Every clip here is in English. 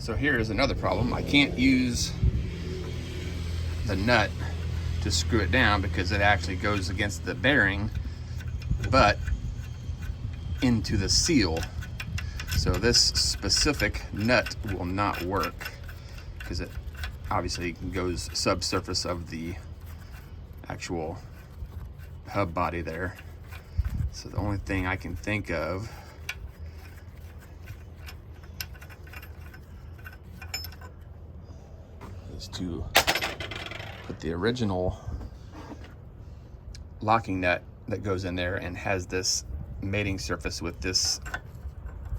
So here's another problem. I can't use the nut to screw it down because it actually goes against the bearing, but into the seal. So this specific nut will not work because it obviously goes subsurface of the actual hub body there. So the only thing I can think of is to put the original locking nut that goes in there and has this mating surface with this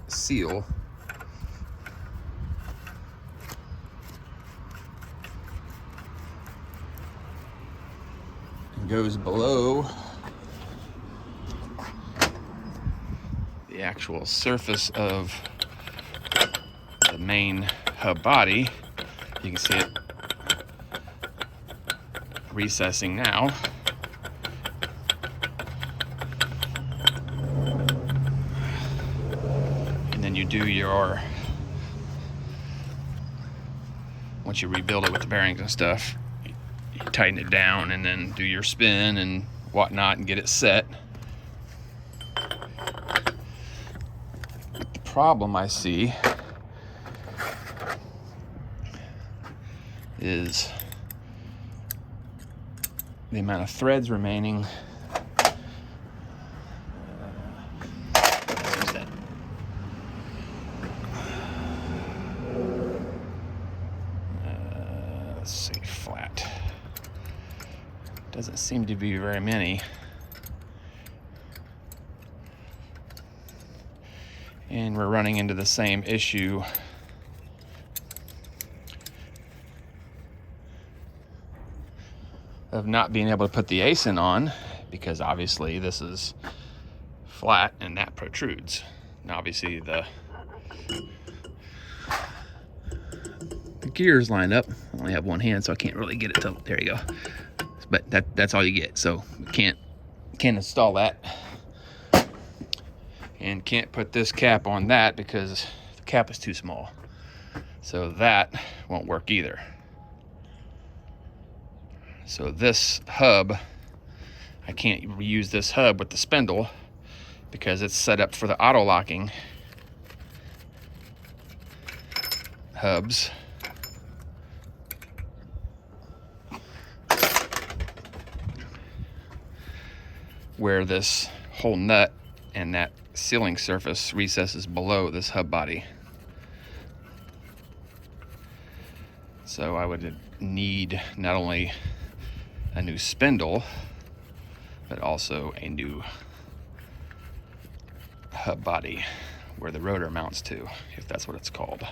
seal. And goes below the actual surface of the main hub body. You can see it recessing now. And then you do your, once you rebuild it with the bearings and stuff, you tighten it down and then do your spin and whatnot and get it set. The problem I see is the amount of threads remaining. Let's see, flat. Doesn't seem to be very many. And we're running into the same issue of not being able to put the Aisin on, because obviously this is flat and that protrudes. Now obviously the gears line up. I only have one hand, so I can't really get it to, there you go. But that's all you get. So can't install that. And can't put this cap on that because the cap is too small. So that won't work either. So this hub, I can't reuse this hub with the spindle because it's set up for the auto locking hubs. Where this whole nut and that sealing surface recesses below this hub body. So I would need not only a new spindle, but also a new hub body where the rotor mounts to, if that's what it's called.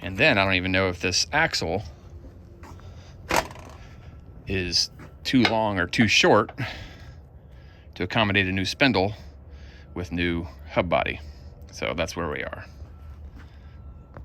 And then I don't even know if this axle is too long or too short to accommodate a new spindle with new hub body. So that's where we are.